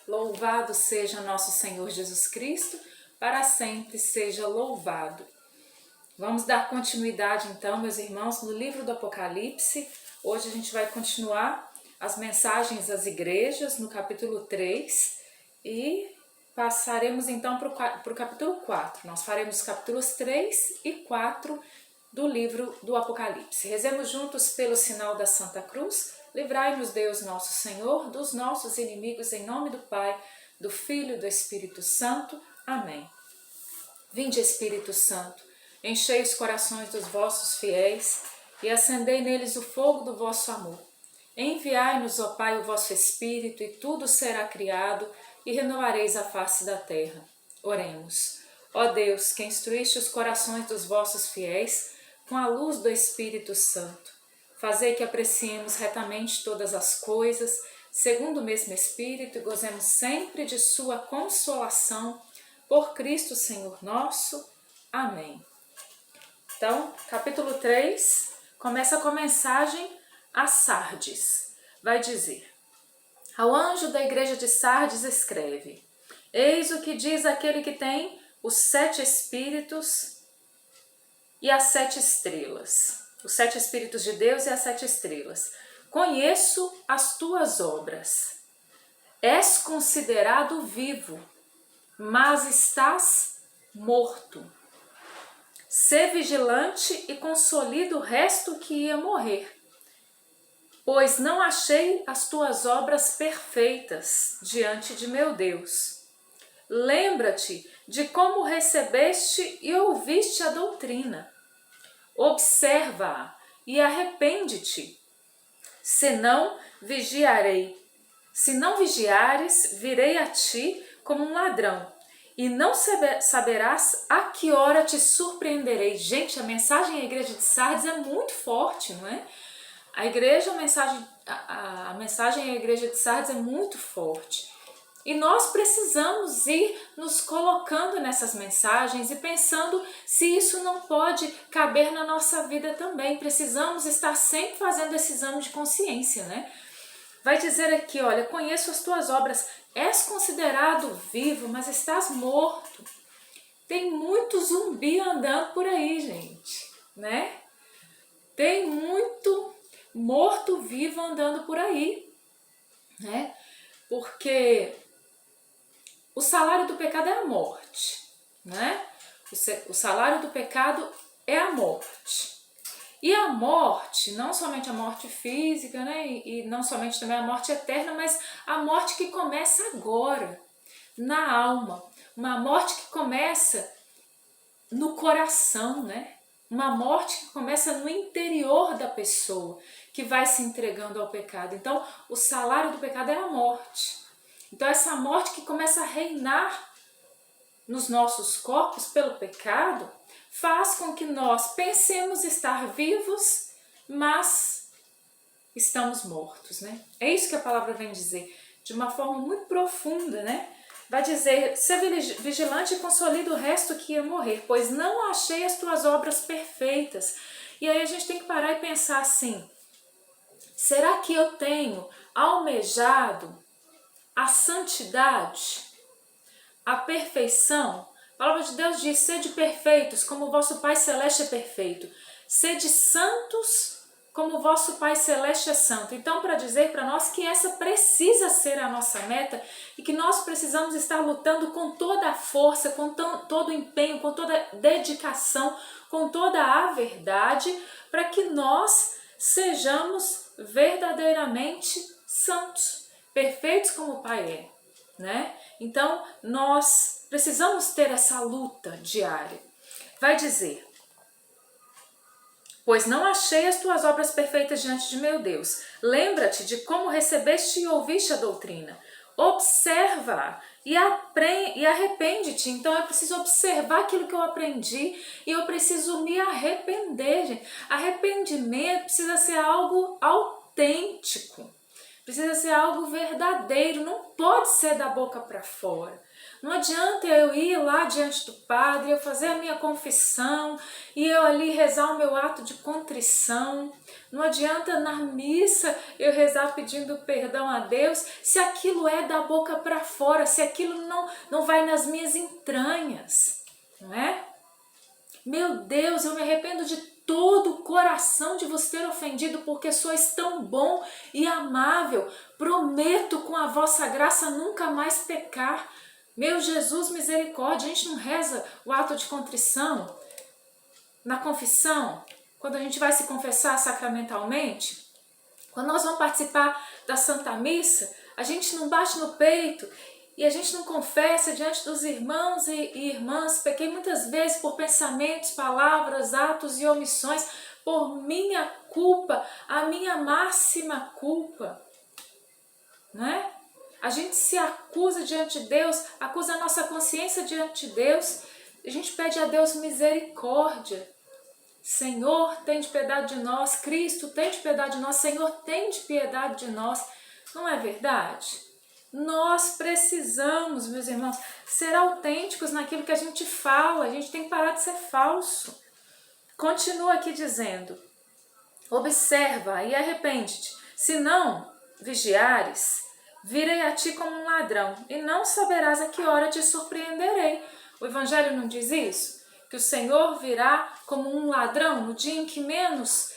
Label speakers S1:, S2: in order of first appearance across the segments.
S1: Louvado seja nosso Senhor Jesus Cristo, para sempre seja louvado. Vamos dar continuidade então, meus irmãos, no livro do Apocalipse. Hoje a gente vai continuar as mensagens às igrejas, no capítulo 3, e passaremos então para o capítulo 4. Nós faremos os capítulos 3 e 4 do livro do Apocalipse. Rezemos juntos pelo sinal da Santa Cruz. Livrai-nos, Deus nosso Senhor, dos nossos inimigos, em nome do Pai, do Filho e do Espírito Santo. Amém. Vinde, Espírito Santo, enchei os corações dos vossos fiéis e acendei neles o fogo do vosso amor. Enviai-nos, ó Pai, o vosso Espírito, e tudo será criado, e renovareis a face da terra. Oremos. Ó Deus, que instruíste os corações dos vossos fiéis com a luz do Espírito Santo, fazei que apreciemos retamente todas as coisas, segundo o mesmo Espírito, e gozemos sempre de sua consolação, por Cristo Senhor nosso. Amém. Então, capítulo 3, começa com a mensagem a Sardes. Vai dizer: ao anjo da igreja de Sardes escreve: eis o que diz aquele que tem os 7 espíritos e as 7 estrelas. Os 7 espíritos de Deus e as 7 estrelas. Conheço as tuas obras. És considerado vivo, mas estás morto. Sê vigilante e consolida o resto que ia morrer, pois não achei as tuas obras perfeitas diante de meu Deus. Lembra-te de como recebeste e ouviste a doutrina. Observa-a e arrepende-te. Senão vigiarei. Se não vigiares, virei a ti como um ladrão, e não saberás a que hora te surpreenderei. Gente, a mensagem à igreja de Sardes é muito forte, não é? A mensagem à igreja de Sardes é muito forte. E nós precisamos ir nos colocando nessas mensagens e pensando se isso não pode caber na nossa vida também. Precisamos estar sempre fazendo esse exame de consciência, né? Vai dizer aqui, olha, conheço as tuas obras, és considerado vivo, mas estás morto. Tem muito zumbi andando por aí, gente, né? Tem muito morto-vivo andando por aí, né? Porque o salário do pecado é a morte, né? O salário do pecado é a morte. E a morte, não somente a morte física, né? E não somente também a morte eterna, mas a morte que começa agora, na alma. Uma morte que começa no coração, né? Uma morte que começa no interior da pessoa, que vai se entregando ao pecado. Então, o salário do pecado é a morte. Então, essa morte que começa a reinar nos nossos corpos pelo pecado, faz com que nós pensemos estar vivos, mas estamos mortos, né? É isso que a palavra vem dizer, de uma forma muito profunda, né? Vai dizer, ser vigilante e consolida o resto que ia morrer, pois não achei as tuas obras perfeitas. E aí a gente tem que parar e pensar assim, será que eu tenho almejado a santidade, a perfeição? A palavra de Deus diz, sede perfeitos, como o vosso Pai Celeste é perfeito. Sede santos, como o vosso Pai Celeste é santo. Então, para dizer para nós que essa precisa ser a nossa meta e que nós precisamos estar lutando com toda a força, com todo o empenho, com toda a dedicação, com toda a verdade, para que nós sejamos verdadeiramente santos, perfeitos como o Pai é, né? Então, nós precisamos ter essa luta diária. Vai dizer, pois não achei as tuas obras perfeitas diante de meu Deus. Lembra-te de como recebeste e ouviste a doutrina. Observa e arrepende-te. Então eu preciso observar aquilo que eu aprendi e eu preciso me arrepender, gente. Arrependimento precisa ser algo autêntico. precisa ser algo verdadeiro, não pode ser da boca para fora. Não adianta eu ir lá diante do padre, eu fazer a minha confissão e eu ali rezar o meu ato de contrição. Não adianta na missa eu rezar pedindo perdão a Deus se aquilo é da boca para fora, se aquilo não vai nas minhas entranhas, não é? Meu Deus, eu me arrependo de todo o coração de vos ter ofendido, porque sois tão bom e amável. Prometo com a vossa graça nunca mais pecar. Meu Jesus, misericórdia. A gente não reza o ato de contrição na confissão, quando a gente vai se confessar sacramentalmente? Quando nós vamos participar da Santa Missa, a gente não bate no peito e a gente não confessa diante dos irmãos e irmãs: pequei muitas vezes por pensamentos, palavras, atos e omissões, por minha culpa, a minha máxima culpa, não é? A gente se acusa diante de Deus, acusa a nossa consciência diante de Deus, a gente pede a Deus misericórdia. Senhor, tem de piedade de nós. Cristo, tem de piedade de nós. Senhor, tem de piedade de nós. Não é verdade? Nós precisamos, meus irmãos, ser autênticos naquilo que a gente fala. A gente tem que parar de ser falso. Continua aqui dizendo: observa e arrepende-te, se não vigiares, virei a ti como um ladrão, e não saberás a que hora te surpreenderei. O Evangelho não diz isso? Que o Senhor virá como um ladrão no dia em que menos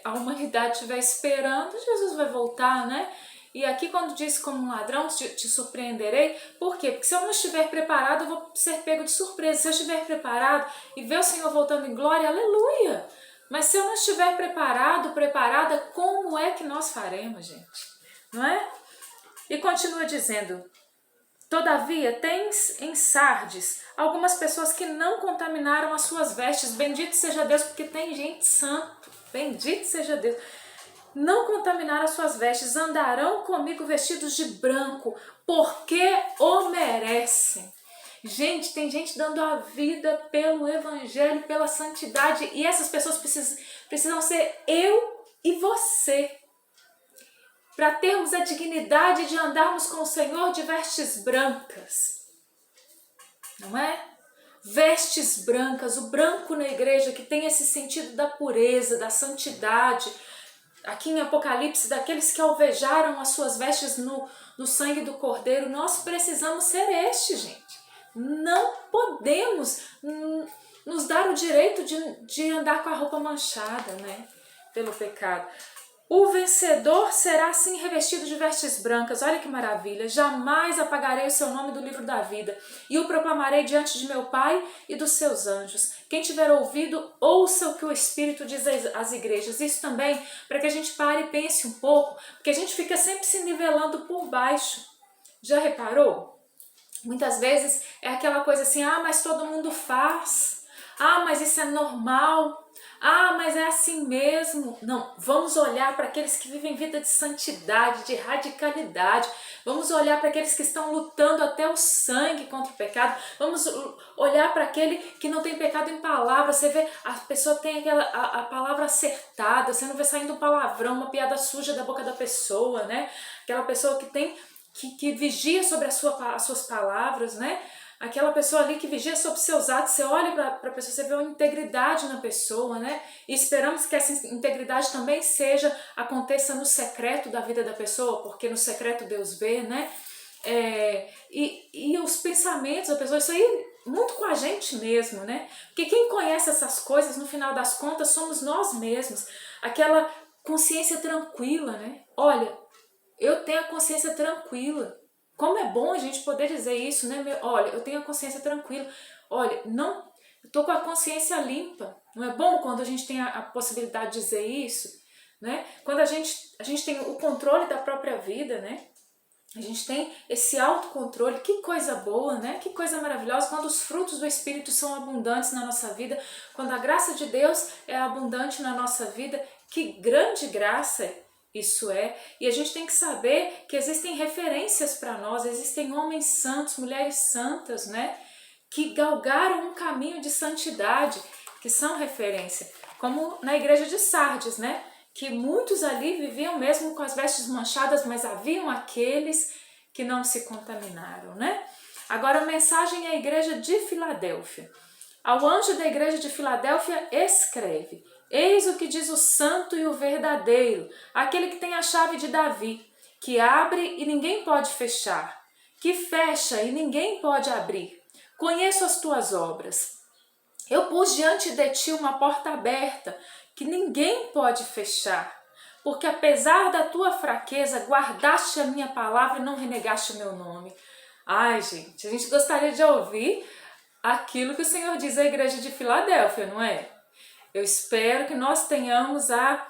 S1: a humanidade estiver esperando, Jesus vai voltar, né? E aqui quando diz como um ladrão, te surpreenderei, por quê? Porque se eu não estiver preparado, eu vou ser pego de surpresa. Se eu estiver preparado e ver o Senhor voltando em glória, aleluia! Mas se eu não estiver preparado, preparada, como é que nós faremos, gente? Não é? E continua dizendo: todavia tens em Sardes algumas pessoas que não contaminaram as suas vestes. Bendito seja Deus, porque tem gente santo. Bendito seja Deus. Não contaminaram as suas vestes, andarão comigo vestidos de branco, porque o merecem. Gente, tem gente dando a vida pelo Evangelho, pela santidade, e essas pessoas precisam ser eu e você, para termos a dignidade de andarmos com o Senhor de vestes brancas, não é? Vestes brancas, o branco na igreja que tem esse sentido da pureza, da santidade. Aqui em Apocalipse, daqueles que alvejaram as suas vestes no sangue do Cordeiro, nós precisamos ser este, gente. Não podemos nos dar o direito de andar com a roupa manchada, né? Pelo pecado. O vencedor será assim revestido de vestes brancas. Olha que maravilha. Jamais apagarei o seu nome do livro da vida e o proclamarei diante de meu Pai e dos seus anjos. Quem tiver ouvido, ouça o que o Espírito diz às igrejas. Isso também para que a gente pare e pense um pouco, porque a gente fica sempre se nivelando por baixo. Já reparou? Muitas vezes é aquela coisa assim: ah, mas todo mundo faz. Ah, mas isso é normal. Ah, mas é assim mesmo. Não, vamos olhar para aqueles que vivem vida de santidade, de radicalidade. Vamos olhar para aqueles que estão lutando até o sangue contra o pecado. Vamos olhar para aquele que não tem pecado em palavra. Você vê, a pessoa tem a palavra acertada, você não vê saindo um palavrão, uma piada suja da boca da pessoa, né? Aquela pessoa que vigia sobre as suas palavras, né? Aquela pessoa ali que vigia sobre seus atos. Você olha para a pessoa, você vê uma integridade na pessoa, né? E esperamos que essa integridade também aconteça no secreto da vida da pessoa, porque no secreto Deus vê, né? E os pensamentos da pessoa, isso aí muito com a gente mesmo, né? Porque quem conhece essas coisas, no final das contas, somos nós mesmos. Aquela consciência tranquila, né? Olha, eu tenho a consciência tranquila. Como é bom a gente poder dizer isso, né? Olha, eu tenho a consciência tranquila. Olha, não, eu tô com a consciência limpa. Não é bom quando a gente tem a possibilidade de dizer isso, né? Quando a gente tem o controle da própria vida, né? A gente tem esse autocontrole. Que coisa boa, né? Que coisa maravilhosa quando os frutos do Espírito são abundantes na nossa vida, quando a graça de Deus é abundante na nossa vida. Que grande graça isso é. E a gente tem que saber que existem referências para nós, existem homens santos, mulheres santas, né? Que galgaram um caminho de santidade, que são referência. Como na igreja de Sardes, né? que muitos ali viviam mesmo com as vestes manchadas, mas haviam aqueles que não se contaminaram, né? Agora a mensagem à igreja de Filadélfia. Ao anjo da igreja de Filadélfia escreve: eis o que diz o santo e o verdadeiro, aquele que tem a chave de Davi, que abre e ninguém pode fechar, que fecha e ninguém pode abrir. Conheço as tuas obras. Eu pus diante de ti uma porta aberta, que ninguém pode fechar, porque apesar da tua fraqueza, guardaste a minha palavra e não renegaste o meu nome. Ai, gente, a gente gostaria de ouvir aquilo que o Senhor diz à igreja de Filadélfia, não é? Eu espero que nós tenhamos a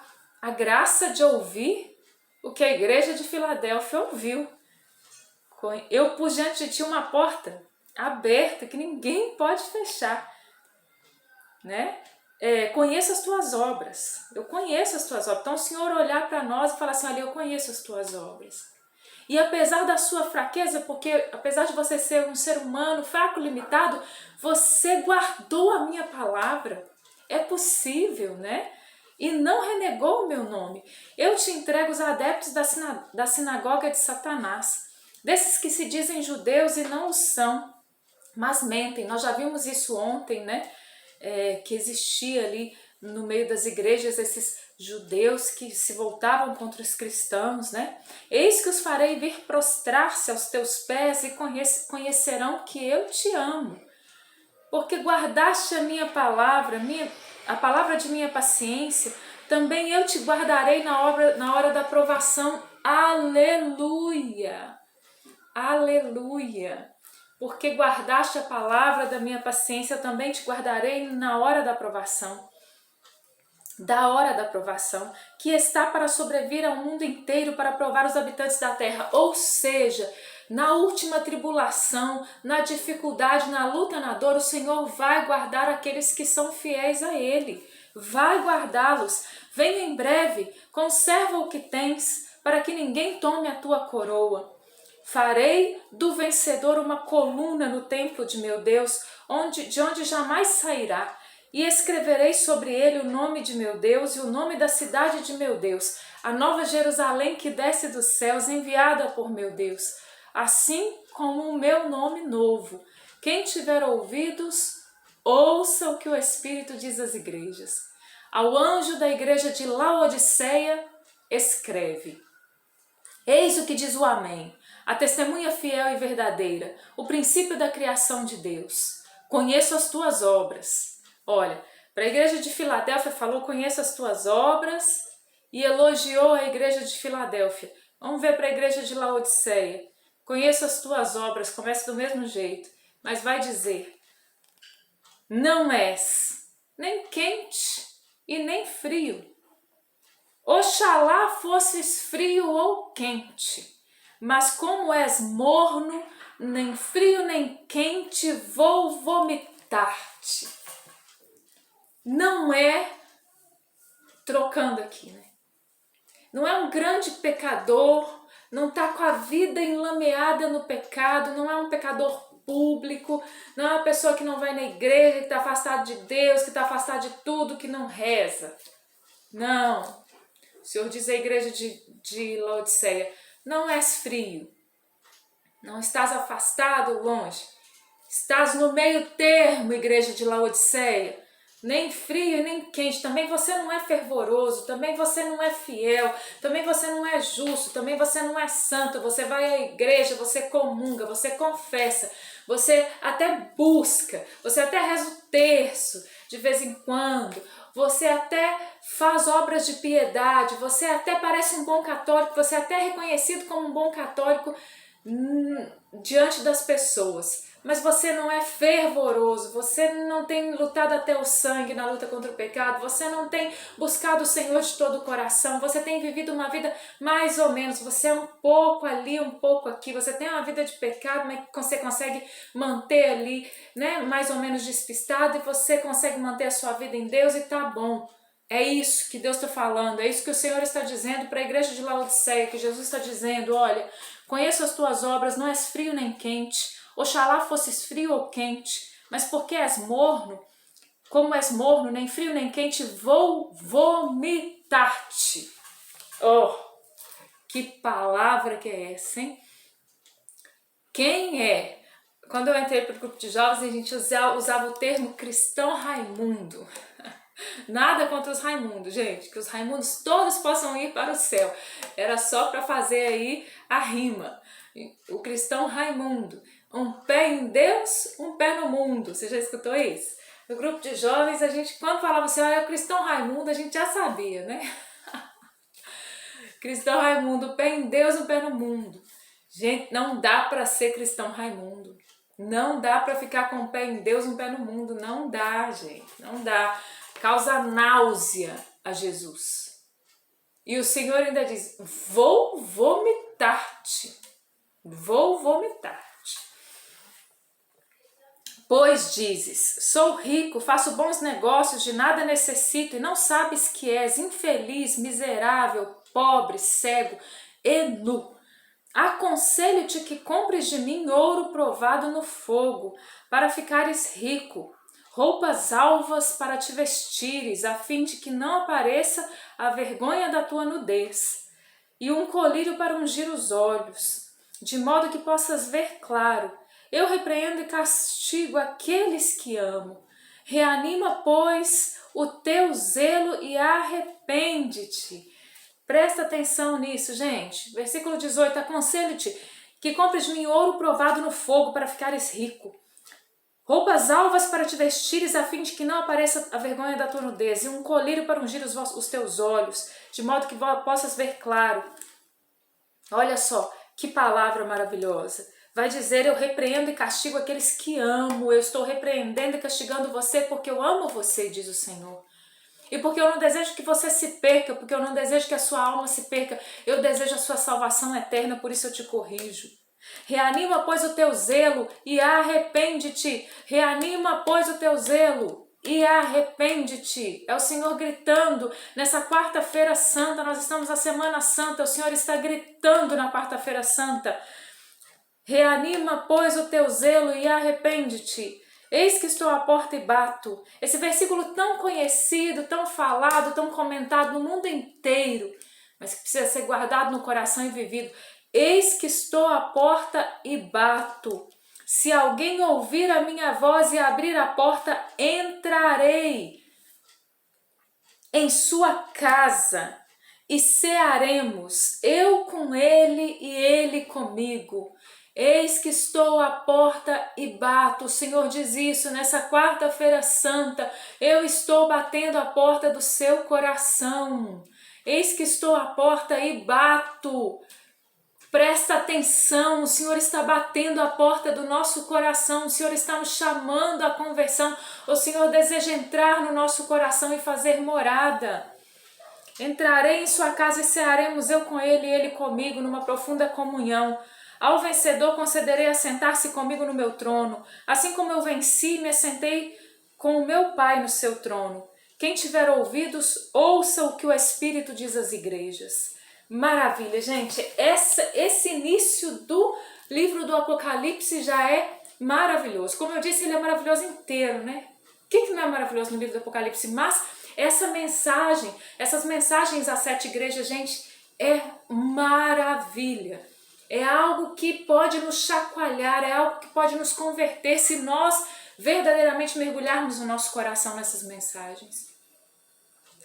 S1: graça de ouvir o que a igreja de Filadélfia ouviu. Eu pus diante de ti uma porta aberta que ninguém pode fechar, né? Conheço as tuas obras, eu conheço as tuas obras. Então o Senhor olhar para nós e falar assim: olha, eu conheço as tuas obras. E apesar da sua fraqueza, porque apesar de você ser um ser humano fraco, limitado, você guardou a minha palavra. É possível, né? E não renegou o meu nome. Eu te entrego os adeptos da sinagoga de Satanás, desses que se dizem judeus e não o são, mas mentem. Nós já vimos isso ontem, né? Que existia ali no meio das igrejas esses judeus que se voltavam contra os cristãos, né? Eis que os farei vir prostrar-se aos teus pés e conhecerão que eu te amo, porque guardaste a minha palavra, a palavra de minha paciência. Também eu te guardarei na hora da provação. Aleluia! Aleluia! Porque guardaste a palavra da minha paciência, também te guardarei na hora da provação. Da hora da provação, que está para sobrevir ao mundo inteiro para provar os habitantes da terra. Ou seja, na última tribulação, na dificuldade, na luta, na dor, o Senhor vai guardar aqueles que são fiéis a Ele. Vai guardá-los. Venha em breve, conserva o que tens, para que ninguém tome a tua coroa. Farei do vencedor uma coluna no templo de meu Deus, de onde jamais sairá. E escreverei sobre ele o nome de meu Deus e o nome da cidade de meu Deus, a nova Jerusalém que desce dos céus, enviada por meu Deus, assim como o meu nome novo. Quem tiver ouvidos, ouça o que o Espírito diz às igrejas. Ao anjo da igreja de Laodiceia, escreve: eis o que diz o Amém, a testemunha fiel e verdadeira, o princípio da criação de Deus. Conheço as tuas obras. Olha, para a igreja de Filadélfia falou: conheço as tuas obras, e elogiou a igreja de Filadélfia. Vamos ver para a igreja de Laodiceia: conheço as tuas obras, começa do mesmo jeito, mas vai dizer: não és nem quente e nem frio. Oxalá fosses frio ou quente, mas como és morno, nem frio nem quente, vou vomitar-te. Não é, trocando aqui, né? Não é um grande pecador, não está com a vida enlameada no pecado, não é um pecador público, não é uma pessoa que não vai na igreja, que está afastado de Deus, que está afastado de tudo, que não reza. Não. O Senhor diz à igreja de Laodiceia: não és frio, não estás afastado, longe, estás no meio termo, igreja de Laodiceia. Nem frio e nem quente, também você não é fervoroso, também você não é fiel, também você não é justo, também você não é santo. Você vai à igreja, você comunga, você confessa, você até busca, você até reza o terço de vez em quando, você até faz obras de piedade, você até parece um bom católico, você até é reconhecido como um bom católico diante das pessoas. Mas você não é fervoroso, você não tem lutado até o sangue na luta contra o pecado, você não tem buscado o Senhor de todo o coração, você tem vivido uma vida mais ou menos, você é um pouco ali, um pouco aqui, você tem uma vida de pecado, mas você consegue manter ali, né, mais ou menos despistado, e você consegue manter a sua vida em Deus e tá bom. É isso que Deus está falando, é isso que o Senhor está dizendo para a igreja de Laodiceia, que Jesus está dizendo: olha, conheço as tuas obras, não és frio nem quente. Oxalá fosses frio ou quente, mas porque és morno, como és morno, nem frio nem quente, vou vomitar-te. vomitar-te. Oh, que palavra que é essa, hein? Quem é? Quando eu entrei para o grupo de jovens, a gente usava o termo cristão Raimundo. Nada contra os Raimundos, gente, que os Raimundos todos possam ir para o céu. Era só para fazer aí a rima. O cristão Raimundo, um pé em Deus, um pé no mundo. Você já escutou isso? No grupo de jovens, a gente, quando falava assim, é o cristão Raimundo, a gente já sabia, né? Cristão Raimundo, um pé em Deus, um pé no mundo. Gente, não dá para ser cristão Raimundo. Não dá para ficar com um pé em Deus, um pé no mundo. Não dá, gente. Não dá. Causa náusea a Jesus. E o Senhor ainda diz, vou vomitar-te. Vou vomitar-te. Pois dizes, sou rico, faço bons negócios, de nada necessito, e não sabes que és infeliz, miserável, pobre, cego e nu. Aconselho-te que compres de mim ouro provado no fogo, para ficares rico, roupas alvas para te vestires, a fim de que não apareça a vergonha da tua nudez, e um colírio para ungir os olhos, de modo que possas ver claro. Eu repreendo e castigo aqueles que amo. Reanima, pois, o teu zelo e arrepende-te. Presta atenção nisso, gente. Versículo 18. Aconselho-te que compres de mim ouro provado no fogo para ficares rico. Roupas alvas para te vestires, a fim de que não apareça a vergonha da tua nudez, e um colírio para ungir os teus olhos, de modo que possas ver claro. Olha só, que palavra maravilhosa. Vai dizer, eu repreendo e castigo aqueles que amo. Eu estou repreendendo e castigando você porque eu amo você, diz o Senhor. E porque eu não desejo que você se perca, porque eu não desejo que a sua alma se perca. Eu desejo a sua salvação eterna, por isso eu te corrijo. Reanima, pois, o teu zelo e arrepende-te. Reanima, pois, o teu zelo e arrepende-te. É o Senhor gritando nessa quarta-feira santa. Nós estamos na Semana Santa. O Senhor está gritando na quarta-feira santa. Reanima, pois, o teu zelo e arrepende-te. Eis que estou à porta e bato. Esse versículo tão conhecido, tão falado, tão comentado no mundo inteiro, mas que precisa ser guardado no coração e vivido. Eis que estou à porta e bato. Se alguém ouvir a minha voz e abrir a porta, entrarei em sua casa e cearemos, eu com ele e ele comigo. Eis que estou à porta e bato. O Senhor diz isso nessa quarta-feira santa. Eu estou batendo a porta do seu coração. Eis que estou à porta e bato. Presta atenção, o Senhor está batendo a porta do nosso coração, o Senhor está nos chamando à conversão, o Senhor deseja entrar no nosso coração e fazer morada. Entrarei em sua casa e cearemos, eu com ele e ele comigo, numa profunda comunhão. Ao vencedor concederei assentar-se comigo no meu trono, assim como eu venci e me assentei com o meu Pai no seu trono. Quem tiver ouvidos, ouça o que o Espírito diz às igrejas. Maravilha, gente. Esse início do livro do Apocalipse já é maravilhoso. Como eu disse, ele é maravilhoso inteiro, né? O que não é maravilhoso no livro do Apocalipse? Mas essa mensagem, essas mensagens às 7 igrejas, gente, é maravilha. É algo que pode nos chacoalhar, é algo que pode nos converter se nós verdadeiramente mergulharmos no nosso coração nessas mensagens.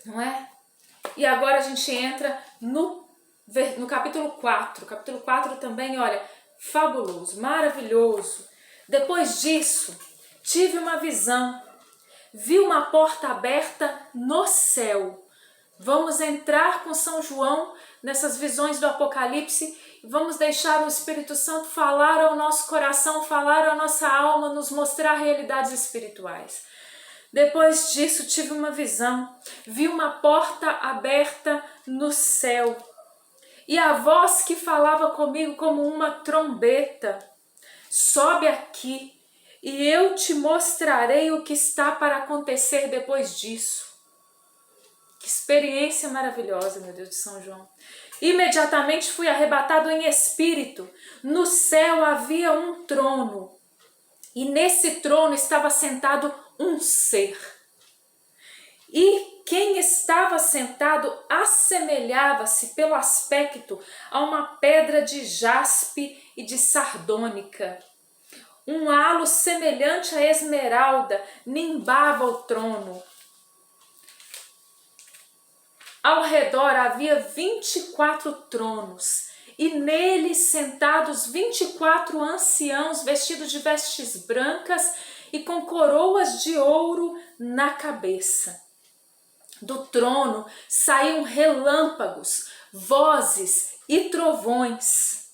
S1: Não é? E agora a gente entra no capítulo 4. O capítulo 4 também, olha, fabuloso, maravilhoso. Depois disso, tive uma visão. Vi uma porta aberta no céu. Vamos entrar com São João nessas visões do Apocalipse e vamos deixar o Espírito Santo falar ao nosso coração, falar à nossa alma, nos mostrar realidades espirituais. Depois disso, tive uma visão. Vi uma porta aberta no céu. E a voz que falava comigo como uma trombeta: sobe aqui e eu te mostrarei o que está para acontecer depois disso. Que experiência maravilhosa, meu Deus de São João. Imediatamente fui arrebatado em espírito. No céu havia um trono e nesse trono estava sentado um ser. E quem estava sentado assemelhava-se pelo aspecto a uma pedra de jaspe e de sardônica. Um halo semelhante a esmeralda nimbava o trono. Ao redor havia 24 tronos, e neles sentados 24 anciãos vestidos de vestes brancas e com coroas de ouro na cabeça. Do trono saíam relâmpagos, vozes e trovões.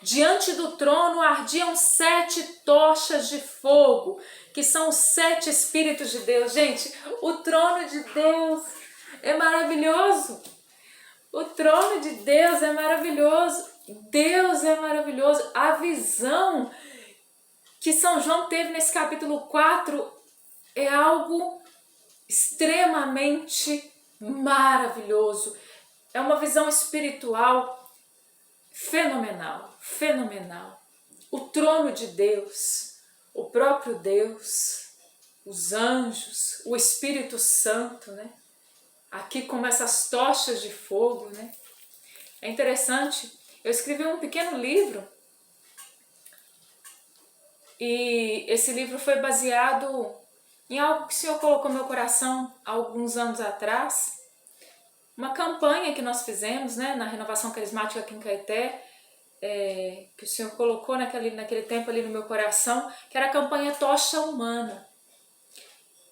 S1: Diante do trono ardiam 7 tochas de fogo, que são os 7 Espíritos de Deus. Gente, o trono de Deus é maravilhoso. O trono de Deus é maravilhoso. Deus é maravilhoso. A visão que São João teve nesse capítulo 4 é algo extremamente maravilhoso. É uma visão espiritual fenomenal, fenomenal. O trono de Deus, o próprio Deus, os anjos, o Espírito Santo, né? Aqui como essas tochas de fogo, né? É interessante, eu escrevi um pequeno livro e esse livro foi baseado em algo que o Senhor colocou no meu coração há alguns anos atrás. Uma campanha que nós fizemos, né, na Renovação Carismática aqui em Caeté, que o Senhor colocou naquele tempo ali no meu coração, que era a campanha Tocha Humana.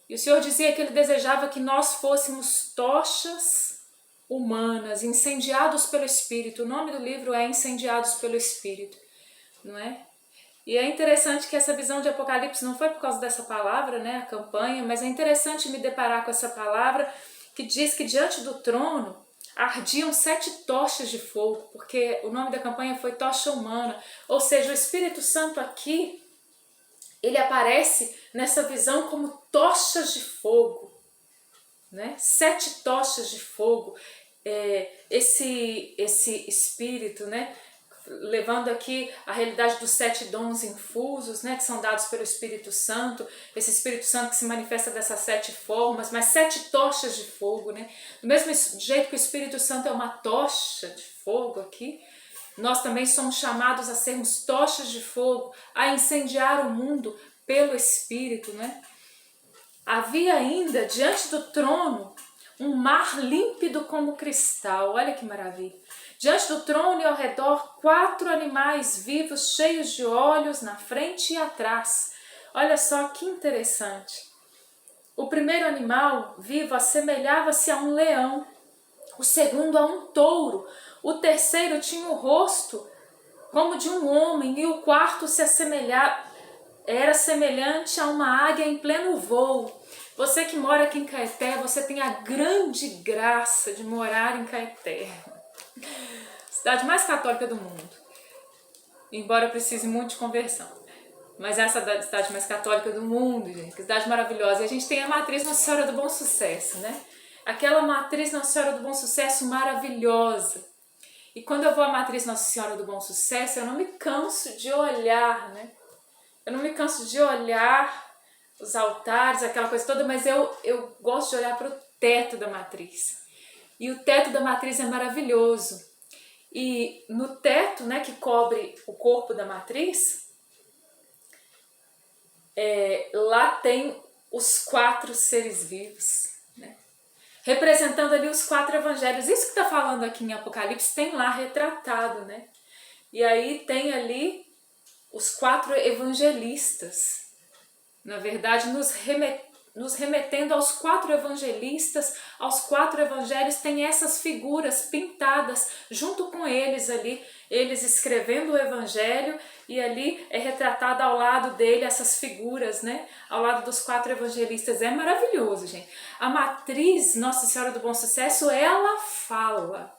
S1: E o Senhor dizia que Ele desejava que nós fôssemos tochas humanas, incendiados pelo Espírito. O nome do livro é Incendiados pelo Espírito, não é? E é interessante que essa visão de Apocalipse não foi por causa dessa palavra, né, a campanha, mas é interessante me deparar com essa palavra que diz que diante do trono ardiam 7 tochas de fogo, porque o nome da campanha foi Tocha Humana, ou seja, o Espírito Santo aqui, ele aparece nessa visão como tochas de fogo, né? 7 tochas de fogo, esse Espírito, né? Levando aqui a realidade dos 7 dons infusos, né, que são dados pelo Espírito Santo, esse Espírito Santo que se manifesta dessas 7 formas, mas 7 tochas de fogo, né? Do mesmo jeito que o Espírito Santo é uma tocha de fogo aqui, nós também somos chamados a sermos tochas de fogo, a incendiar o mundo pelo Espírito, né? Havia ainda diante do trono um mar límpido como cristal, olha que maravilha. Diante do trono e ao redor 4 animais vivos cheios de olhos na frente e atrás. Olha só que interessante. O primeiro animal vivo assemelhava-se a um leão, o segundo a um touro, o terceiro tinha o rosto como de um homem e o quarto era semelhante a uma águia em pleno voo. Você que mora aqui em Caeté, você tem a grande graça de morar em Caeté. Cidade mais católica do mundo, embora precise muito de conversão, mas essa é a cidade mais católica do mundo, gente, que cidade maravilhosa. E a gente tem a matriz Nossa Senhora do Bom Sucesso, né? Aquela matriz Nossa Senhora do Bom Sucesso maravilhosa. E quando eu vou à matriz Nossa Senhora do Bom Sucesso, eu não me canso de olhar, né? Eu não me canso de olhar os altares, aquela coisa toda, mas eu gosto de olhar para o teto da matriz. E o teto da matriz é maravilhoso. E no teto, né, que cobre o corpo da matriz, lá tem os 4 seres vivos, né, representando ali os 4 evangelhos. Isso que está falando aqui em Apocalipse tem lá retratado, né? E aí tem ali os 4 evangelistas, na verdade nos remetendo aos 4 evangelistas, aos 4 evangelhos, tem essas figuras pintadas junto com eles ali, eles escrevendo o evangelho, e ali é retratada ao lado dele essas figuras, né? Ao lado dos 4 evangelistas. É maravilhoso, gente. A matriz Nossa Senhora do Bom Sucesso, ela fala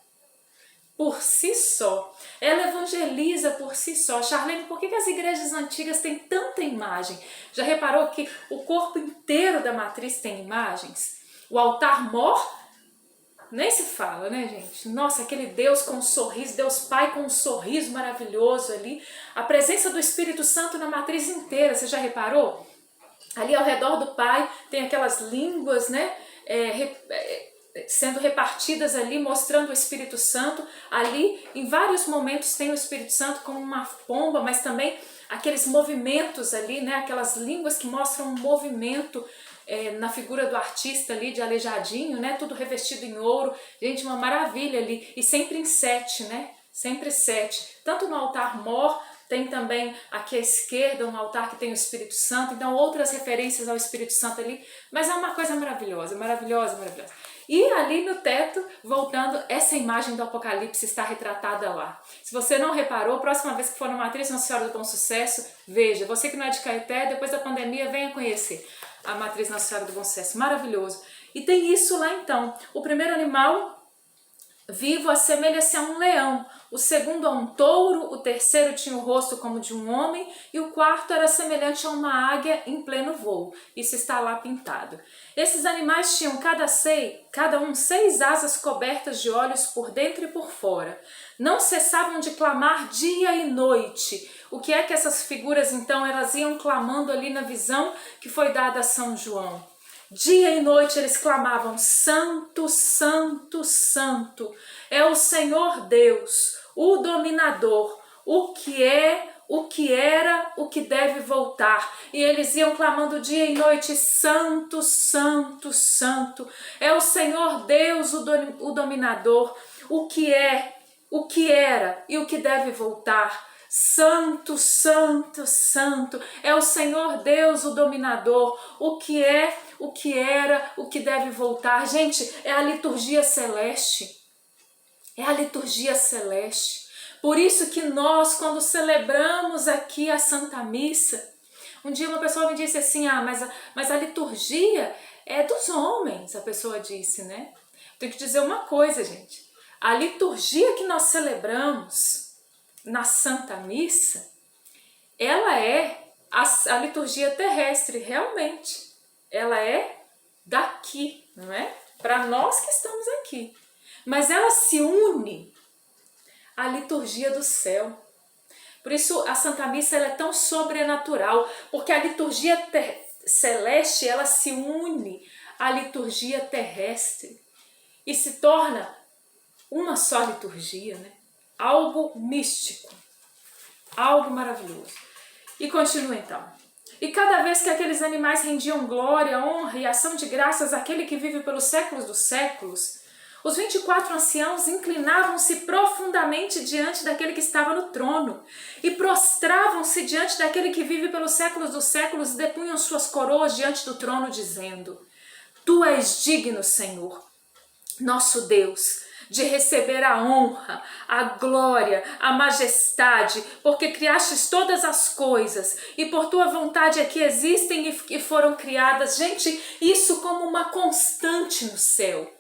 S1: por si só, ela evangeliza por si só. Charlene, por que as igrejas antigas têm tanta imagem? Já reparou que o corpo inteiro da matriz tem imagens? O altar-mor nem se fala, né, gente? Nossa, aquele Deus com um sorriso, Deus Pai com um sorriso maravilhoso ali. A presença do Espírito Santo na matriz inteira, você já reparou? Ali ao redor do Pai tem aquelas línguas, né? sendo repartidas ali, mostrando o Espírito Santo. Ali, em vários momentos, tem o Espírito Santo como uma pomba, mas também aqueles movimentos ali, né? Aquelas línguas que mostram um movimento na figura do artista ali, de aleijadinho, né? Tudo revestido em ouro. Gente, uma maravilha ali. E sempre em 7, né? Sempre 7. Tanto no altar mor, tem também aqui à esquerda um altar que tem o Espírito Santo. Então, outras referências ao Espírito Santo ali. Mas é uma coisa maravilhosa, maravilhosa, maravilhosa. E ali no teto, voltando, essa imagem do Apocalipse está retratada lá. Se você não reparou, próxima vez que for numa Matriz Nossa Senhora do Bom Sucesso, veja. Você que não é de Caeté, depois da pandemia, venha conhecer a Matriz Nossa Senhora do Bom Sucesso. Maravilhoso. E tem isso lá então. O primeiro animal vivo assemelha-se a um leão, o segundo a um touro, o terceiro tinha o rosto como de um homem e o quarto era semelhante a uma águia em pleno voo. Isso está lá pintado. Esses animais tinham cada um 6 asas cobertas de olhos por dentro e por fora. Não cessavam de clamar dia e noite. O que é que essas figuras então elas iam clamando ali na visão que foi dada a São João? Dia e noite eles clamavam: Santo, Santo, Santo, é o Senhor Deus, o dominador, o que é, o que era, o que deve voltar. E eles iam clamando dia e noite: Santo, Santo, Santo, é o Senhor Deus, o dominador, o que é, o que era e o que deve voltar. Santo, Santo, Santo, é o Senhor Deus, o dominador, o que é, o que era, o que deve voltar. Gente, é a liturgia celeste, é a liturgia celeste. Por isso que nós, quando celebramos aqui a Santa Missa, um dia uma pessoa me disse assim, mas a liturgia é dos homens, a pessoa disse, né? Tenho que dizer uma coisa, gente, a liturgia que nós celebramos na Santa Missa, ela é a liturgia terrestre, realmente. Ela é daqui, não é? Para nós que estamos aqui. Mas ela se une à liturgia do céu. Por isso a Santa Missa ela é tão sobrenatural, porque a liturgia celeste ela se une à liturgia terrestre e se torna uma só liturgia, né? Algo místico, algo maravilhoso. E continua então. E cada vez que aqueles animais rendiam glória, honra e ação de graças àquele que vive pelos séculos dos séculos, os 24 anciãos inclinavam-se profundamente diante daquele que estava no trono e prostravam-se diante daquele que vive pelos séculos dos séculos e depunham suas coroas diante do trono, dizendo: Tu és digno, Senhor, nosso Deus, de receber a honra, a glória, a majestade, porque criastes todas as coisas e por tua vontade é que existem e foram criadas. Gente, isso como uma constante no céu.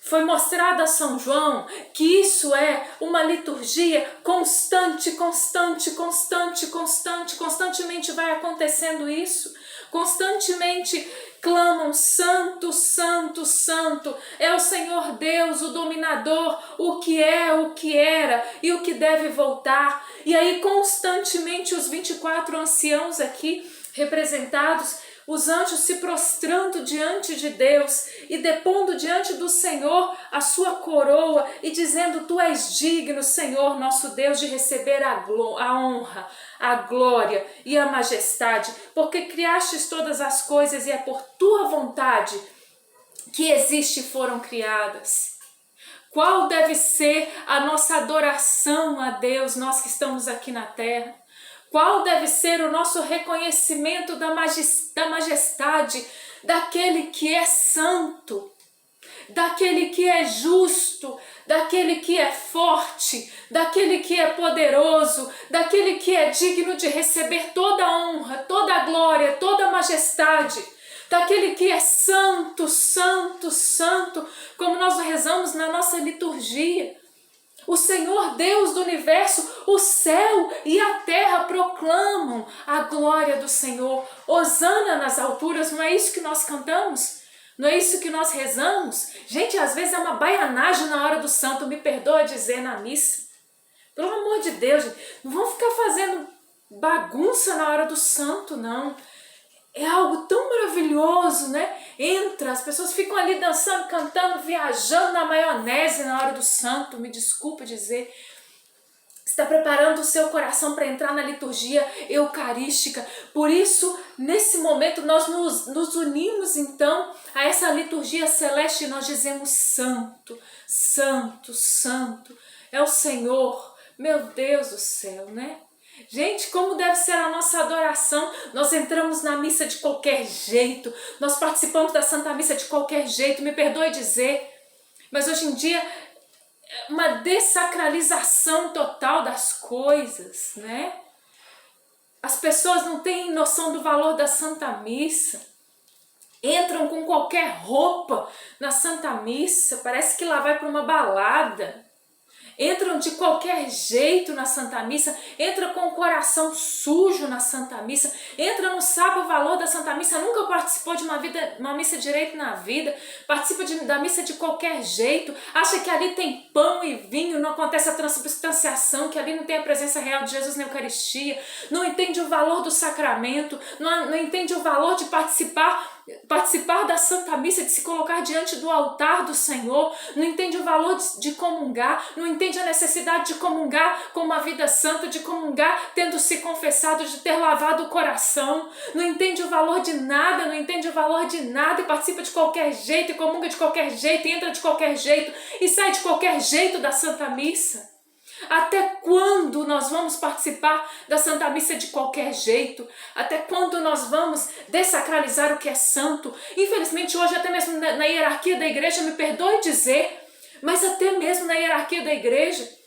S1: Foi mostrado a São João que isso é uma liturgia constante, constante, constante, constante, constantemente vai acontecendo isso, constantemente clamam: Santo, Santo, Santo, é o Senhor Deus, o dominador, o que é, o que era e o que deve voltar. E aí constantemente os 24 anciãos aqui representados, os anjos se prostrando diante de Deus e depondo diante do Senhor a sua coroa e dizendo: Tu és digno, Senhor, nosso Deus, de receber a honra, a glória e a majestade, porque criastes todas as coisas e é por tua vontade que existe e foram criadas. Qual deve ser a nossa adoração a Deus, nós que estamos aqui na terra? Qual deve ser o nosso reconhecimento da majestade daquele que é santo, daquele que é justo, daquele que é forte, daquele que é poderoso, daquele que é digno de receber toda a honra, toda a glória, toda a majestade, daquele que é santo, santo, santo, como nós rezamos na nossa liturgia. O Senhor Deus do universo, o céu e a terra proclamam a glória do Senhor. Hosana nas alturas, não é isso que nós cantamos? Não é isso que nós rezamos? Gente, às vezes é uma baianagem na hora do santo, me perdoa dizer na missa. Pelo amor de Deus, gente, não vamos ficar fazendo bagunça na hora do santo, não. é algo tão maravilhoso, né? Entra, as pessoas ficam ali dançando, cantando, viajando na maionese na hora do santo, me desculpe dizer. Está preparando o seu coração para entrar na liturgia eucarística. Por isso, nesse momento, nós nos unimos então a essa liturgia celeste e nós dizemos santo, santo, santo. É o Senhor, meu Deus do céu, né? Gente, como deve ser a nossa adoração? Nós entramos na missa de qualquer jeito, nós participamos da Santa Missa de qualquer jeito, me perdoe dizer, mas hoje em dia uma dessacralização total das coisas, né? As pessoas não têm noção do valor da Santa Missa, entram com qualquer roupa na Santa Missa, parece que lá vai para uma balada. Entram de qualquer jeito na Santa Missa, entra com o coração sujo na Santa Missa, entra, não sabe o valor da Santa Missa, nunca participou de uma missa direito na vida, participa da missa de qualquer jeito, acha que ali tem pão e vinho, não acontece a transubstanciação, que ali não tem a presença real de Jesus na Eucaristia, não entende o valor do sacramento, não entende o valor de participar da Santa Missa, de se colocar diante do altar do Senhor, não entende o valor de comungar, não entende a necessidade de comungar com uma vida santa, de comungar tendo se confessado, de ter lavado o coração, não entende o valor de nada, não entende o valor de nada e participa de qualquer jeito, e comunga de qualquer jeito, e entra de qualquer jeito e sai de qualquer jeito da Santa Missa. Até quando nós vamos participar da Santa Missa de qualquer jeito? Até quando nós vamos dessacralizar o que é santo? Infelizmente hoje até mesmo na hierarquia da igreja, me perdoe dizer, mas até mesmo na hierarquia da igreja,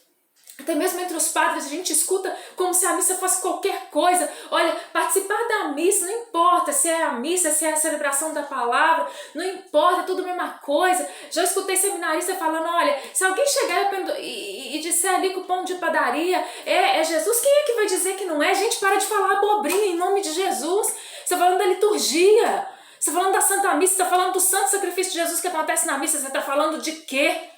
S1: até mesmo entre os padres, a gente escuta como se a missa fosse qualquer coisa. Olha, participar da missa, não importa se é a missa, se é a celebração da palavra, não importa, é tudo a mesma coisa. Já escutei seminarista falando, olha, se alguém chegar e disser ali que o pão de padaria é Jesus, quem é que vai dizer que não é? Gente, para de falar abobrinha em nome de Jesus. Você está falando da liturgia, você está falando da Santa Missa, você está falando do santo sacrifício de Jesus que acontece na missa, você está falando de quê?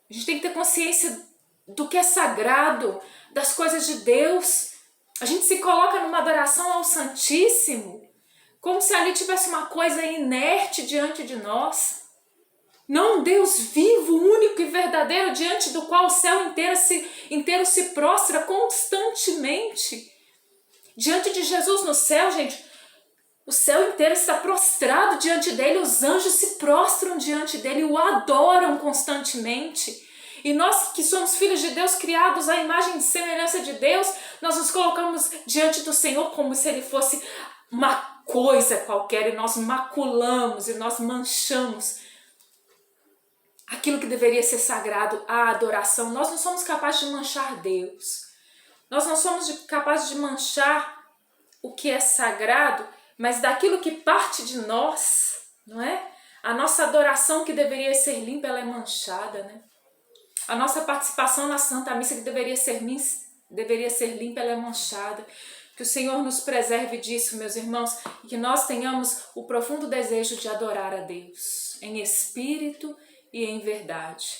S1: A gente tem que ter consciência do que é sagrado, das coisas de Deus. A gente se coloca numa adoração ao Santíssimo, como se ali tivesse uma coisa inerte diante de nós. Não um Deus vivo, único e verdadeiro, diante do qual o céu inteiro se prostra constantemente. Diante de Jesus no céu, gente, o céu inteiro está prostrado diante dele, os anjos se prostram diante dele, o adoram constantemente. E nós que somos filhos de Deus, criados à imagem e semelhança de Deus, nós nos colocamos diante do Senhor como se Ele fosse uma coisa qualquer, e nós maculamos e nós manchamos aquilo que deveria ser sagrado, a adoração. Nós não somos capazes de manchar Deus, nós não somos capazes de manchar o que é sagrado, mas daquilo que parte de nós, não é? A nossa adoração que deveria ser limpa, ela é manchada, né? A nossa participação na Santa Missa, que deveria ser limpa, ela é manchada. Que o Senhor nos preserve disso, meus irmãos, e que nós tenhamos o profundo desejo de adorar a Deus, em espírito e em verdade.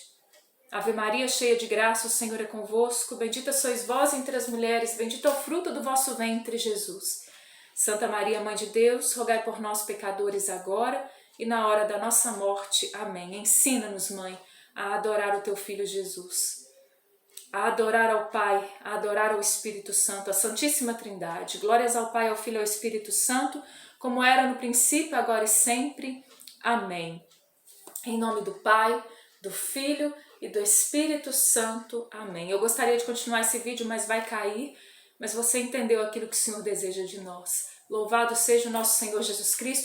S1: Ave Maria, cheia de graça, o Senhor é convosco, bendita sois vós entre as mulheres, bendito é o fruto do vosso ventre, Jesus. Santa Maria, Mãe de Deus, rogai por nós, pecadores, agora e na hora da nossa morte. Amém. Ensina-nos, Mãe, a adorar o Teu Filho Jesus, a adorar ao Pai, a adorar ao Espírito Santo, a Santíssima Trindade. Glórias ao Pai, ao Filho e ao Espírito Santo, como era no princípio, agora e sempre. Amém. Em nome do Pai, do Filho e do Espírito Santo. Amém. Eu gostaria de continuar esse vídeo, mas vai cair. Mas você entendeu aquilo que o Senhor deseja de nós. Louvado seja o nosso Senhor Jesus Cristo.